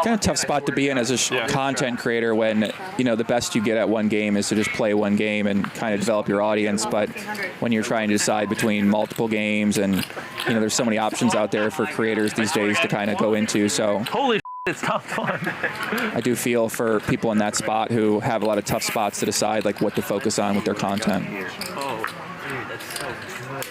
kind of tough spot to be in as a content creator when, you know, the best you get at one game is to just play one game and kind of develop your audience. But when you're trying to decide between multiple games and, you know, there's so many options out there for creators these days to kind of go into. So holy it's tough fun. I do feel for people in that spot who have a lot of tough spots to decide like what to focus on with their content. Oh, dude, that's so good.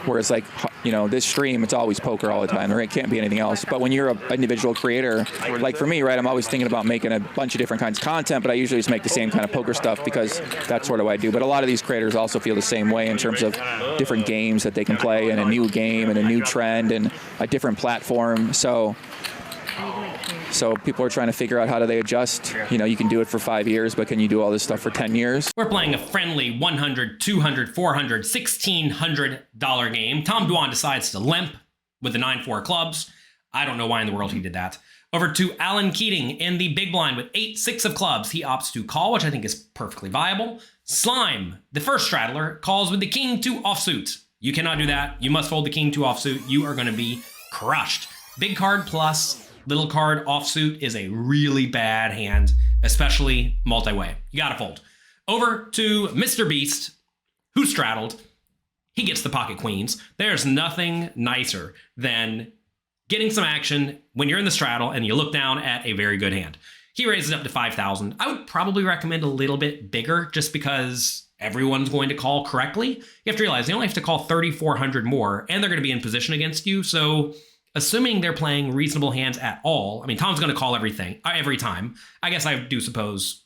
Whereas, like, you know, this stream, it's always poker all the time. There can't be anything else. But when you're an individual creator, like for me, right, I'm always thinking about making a bunch of different kinds of content, but I usually just make the same kind of poker stuff because that's sort of what I do. But a lot of these creators also feel the same way in terms of different games that they can play and a new game and a new trend and a different platform. So people are trying to figure out how do they adjust. You know, you can do it for 5 years, but can you do all this stuff for 10 years? We're playing a friendly $100, $200, $400, $1,600 game. Tom Dwan decides to limp with the 9-4 clubs. I don't know why in the world he did that. Over to Alan Keating in the big blind with 8-6 of clubs. He opts to call, which I think is perfectly viable. Slime, the first straddler, calls with the king-2 offsuit. You cannot do that. You must fold the king-2 offsuit. You are going to be crushed. Big card plus little card offsuit is a really bad hand, especially multi-way. You gotta fold. Over to MrBeast, who straddled. He gets the pocket queens. There's nothing nicer than getting some action when you're in the straddle and you look down at a very good hand. He raises up to 5,000. I would probably recommend a little bit bigger just because everyone's going to call correctly. You have to realize they only have to call 3,400 more and they're going to be in position against you. So assuming they're playing reasonable hands at all, I mean, Tom's going to call everything every time. I guess I do suppose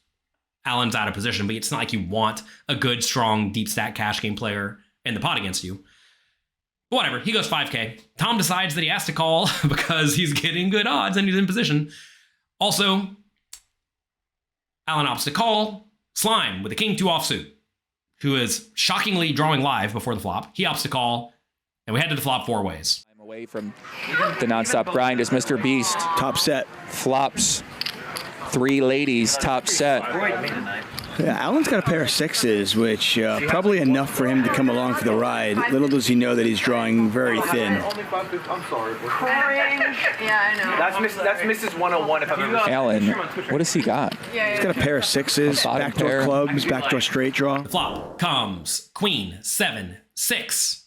Alan's out of position, but it's not like you want a good, strong, deep stack cash game player in the pot against you. Whatever, he goes 5K. Tom decides that he has to call because he's getting good odds and he's in position. Also, Alan opts to call. Slime with the king-2 offsuit, who is shockingly drawing live before the flop. He opts to call, and we head to the flop 4 ways. Away from the nonstop grind is MrBeast. Top set. Flops 3 ladies, top set. Yeah, Alan's got a pair of 6s, which probably enough for him to come along for the ride. Little does he know that he's drawing very thin. I'm sorry. Yeah, I know. That's Mrs. 101 if I've ever seen. Alan, what has he got? He's got a pair of 6s, backdoor clubs, backdoor straight draw. The flop comes queen, 7, 6.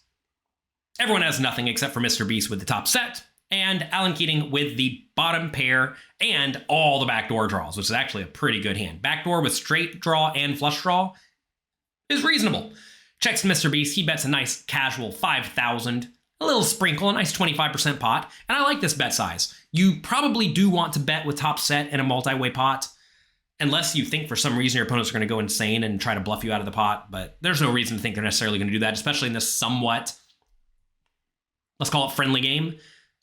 Everyone has nothing except for MrBeast with the top set, and Alan Keating with the bottom pair and all the backdoor draws, which is actually a pretty good hand. Backdoor with straight draw and flush draw is reasonable. Checks MrBeast, he bets a nice casual 5,000, a little sprinkle, a nice 25% pot, and I like this bet size. You probably do want to bet with top set in a multi-way pot, unless you think for some reason your opponents are going to go insane and try to bluff you out of the pot, but there's no reason to think they're necessarily going to do that, especially in this somewhat, let's call it friendly game.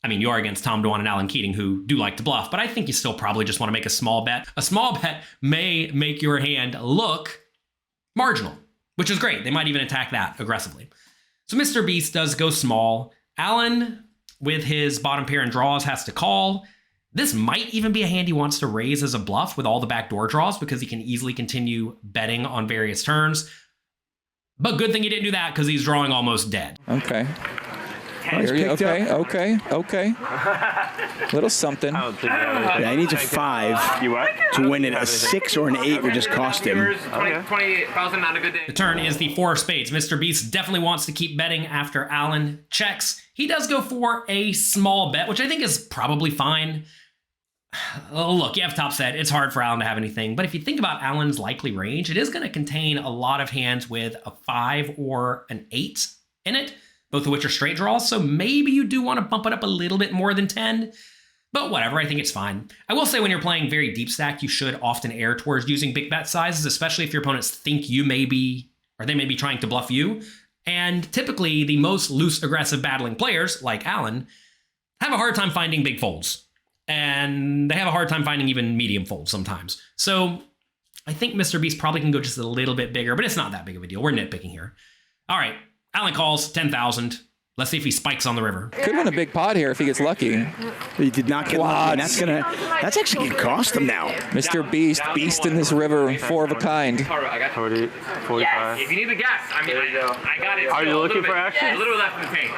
I mean, you are against Tom Dwan and Alan Keating, who do like to bluff, but I think you still probably just want to make a small bet. A small bet may make your hand look marginal, which is great. They might even attack that aggressively. So MrBeast does go small. Alan, with his bottom pair and draws, has to call. This might even be a hand he wants to raise as a bluff with all the backdoor draws because he can easily continue betting on various turns. But good thing he didn't do that because he's drawing almost dead. Okay. Okay. Little something. Yeah, he needs a 5 to win it. A 6 or an 8 would just cost him. 28,000 on a good day. The turn is the 4 of spades. MrBeast definitely wants to keep betting after Alan checks. He does go for a small bet, which I think is probably fine. Oh, look, you have top set. It's hard for Alan to have anything. But if you think about Alan's likely range, it is going to contain a lot of hands with a 5 or an 8 in it, both of which are straight draws. So maybe you do want to bump it up a little bit more than 10. But whatever, I think it's fine. I will say when you're playing very deep stack, you should often err towards using big bet sizes, especially if your opponents think you may be, or they may be trying to bluff you. And typically the most loose, aggressive battling players, like Alan, have a hard time finding big folds. And they have a hard time finding even medium folds sometimes. So I think MrBeast probably can go just a little bit bigger, but it's not that big of a deal. We're nitpicking here. All right, Alan calls 10,000. Let's see if he spikes on the river. Could win a big pot here if he gets lucky. He did not get lucky. That's actually going to cost him now. MrBeast, beast in this river, 4 of a kind. I got 40, 45. Yeah, if you need to guess, I mean, I got it. Are you looking for action? A little left in the tank.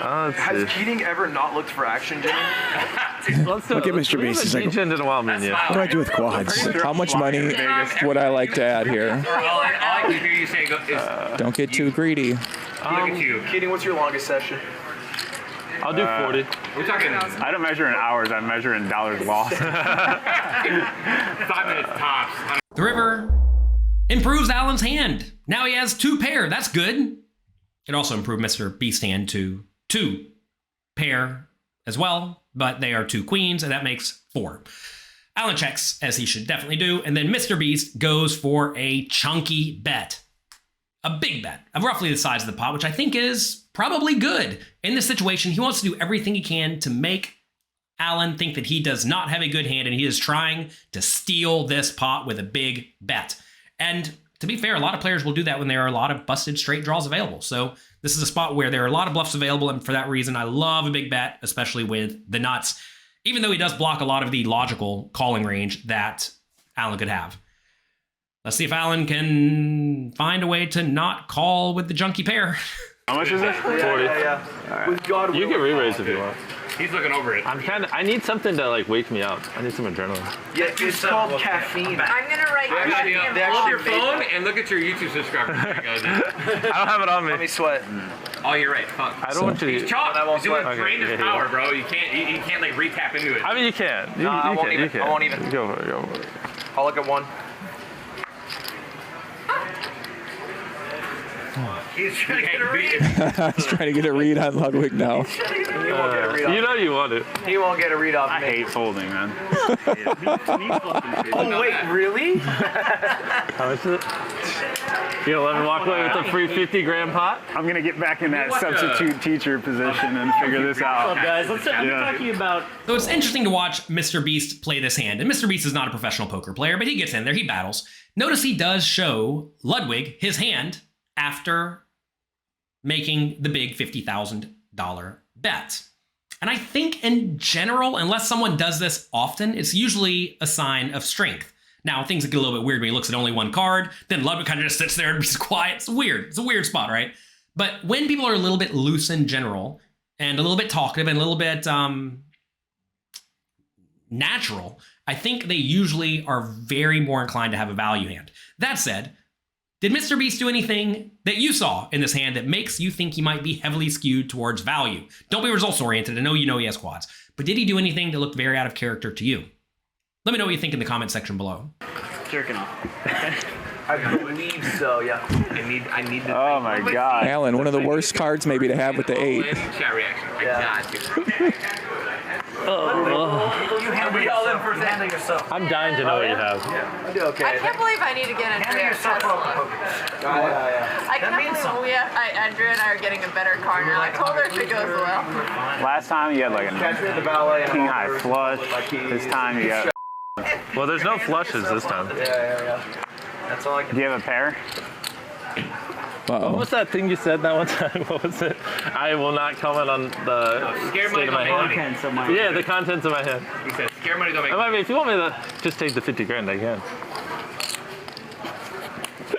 Has Keating ever not looked for action, Jimmy? Let's do Look at Mr. Beast. He's like, Beach in a while, man. Yeah. what do I do with quads? How much money would I like to add here? All I can hear you say is, Don't get too greedy. look at you. Keating, what's your longest session? I'll do 40. We're talking I don't measure in hours. I measure in dollars lost. 5 minutes tops. The river improves Alan's hand. Now he has 2 pair. That's good. It also improved Mr. Beast's hand to 2 pair as well, but they are 2 queens, and that makes 4. Alan checks, as he should definitely do, and then Mr. Beast goes for a chunky bet. A big bet of roughly the size of the pot, which I think is probably good. In this situation, he wants to do everything he can to make Alan think that he does not have a good hand, and he is trying to steal this pot with a big bet. And to be fair, a lot of players will do that when there are a lot of busted straight draws available. So this is a spot where there are a lot of bluffs available, and for that reason, I love a big bet, especially with the nuts, even though he does block a lot of the logical calling range that Alan could have. Let's see if Alan can find a way to not call with the junky pair. How much is it? 40. Yeah. With God, You can re-raise if you want. He's looking over it. I need something to like wake me up. I need some adrenaline. Yeah, it's called caffeine. I'm gonna write I got you. caffeine. Pull up your phone and look at your YouTube subscribers. There you go, dude. I don't have it on me. Let me sweat. Oh, you're right. Fuck. I don't want you He's to. chopped. I won't He's doing sweat. drained his Okay, power, bro. You can't like re-tap into it. I mean, you can. I won't even. can. I won't even. Go for it. Go for it. I'll look at 1. He's trying to get a read. I was trying to get a read on Ludwig now. He won't get a read off. You know you want it. He won't get a read off I me. hate folding, man. Oh wait, really? How much is it? You gonna let me walk away with a free 50 grand pot? I'm gonna get back in that substitute teacher position and figure this out. Guys, let's Yeah. talking about. So it's interesting to watch Mr. Beast play this hand. And Mr. Beast is not a professional poker player, but he gets in there, he battles. Notice he does show Ludwig his hand after making the big $50,000 bet. And I think in general, unless someone does this often, it's usually a sign of strength. Now, things get a little bit weird when he looks at only one card, then Ludwig kind of just sits there and is quiet. It's weird. It's a weird spot, right? But when people are a little bit loose in general, and a little bit talkative, and a little bit natural, I think they usually are very more inclined to have a value hand. That said, did Mr. Beast do anything that you saw in this hand that makes you think he might be heavily skewed towards value? Don't be results oriented. I know you know he has quads, but did he do anything that looked very out of character to you? Let me know what you think in the comment section below. Jerking off. I believe so. Yeah. I need to. Oh my God. Alan, one of the worst cards maybe to have with the 8. Chat reaction. I Yeah. got you. You handle y'all in first. Handle yourself. I'm dying to know what you have. I do okay. I can't believe I need to get into Handle a yourself Tesla. Yeah. I can't believe Andrea and I are getting a better car now. I told her if it goes well. Last time you had like Catch me a at the ballet. king high flush. This time you got. Well, there's no flushes this time. Yeah. That's all I can. Do you have a pair? What Uh-oh. was that thing you said that one time? What was it? I will not comment on the Scare state of my money, hand. don't make money. Yeah, the contents of my hand. He said, scare money, don't make I money. mean, if you want me to just take the 50 grand, I can.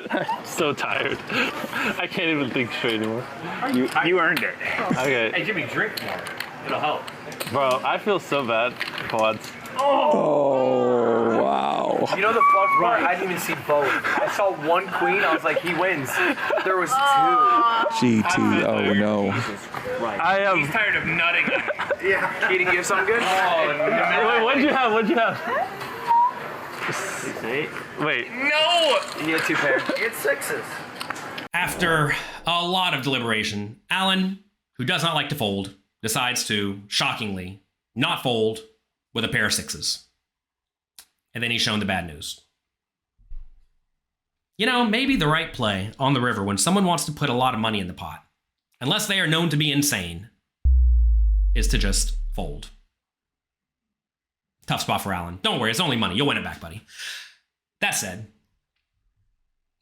I'm so tired. I can't even think straight anymore. You earned it. Okay, Hey, Jimmy, drink more. It'll help. bro, I feel so bad. Quads. Oh, wow. You know the fuck part? I didn't even see both. I saw 1 queen. I was like, he wins. There was 2. GT. Oh, no. I am. He's tired of nutting. Yeah. Keating, you have something good? Wait, what'd you have? What'd you have? Wait. No! He had 2 pairs. He had 6s. After a lot of deliberation, Alan, who does not like to fold, decides to, shockingly, not fold with a pair of 6s. And then he's shown the bad news. You know, maybe the right play on the river when someone wants to put a lot of money in the pot, unless they are known to be insane, is to just fold. Tough spot for Alan. Don't worry, it's only money. You'll win it back, buddy. That said,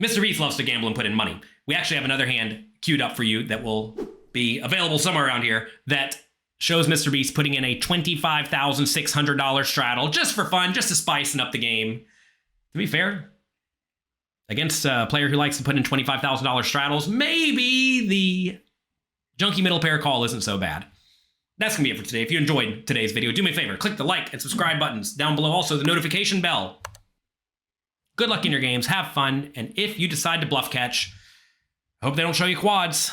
Mr. Beast loves to gamble and put in money. We actually have another hand queued up for you that will be available somewhere around here that shows Mr. Beast putting in a $25,600 straddle just for fun, just to spicing up the game. To be fair, against a player who likes to put in $25,000 straddles, maybe the junky middle pair call isn't so bad. That's going to be it for today. If you enjoyed today's video, do me a favor. Click the like and subscribe buttons. Down below also the notification bell. Good luck in your games. Have fun. And if you decide to bluff catch, I hope they don't show you quads.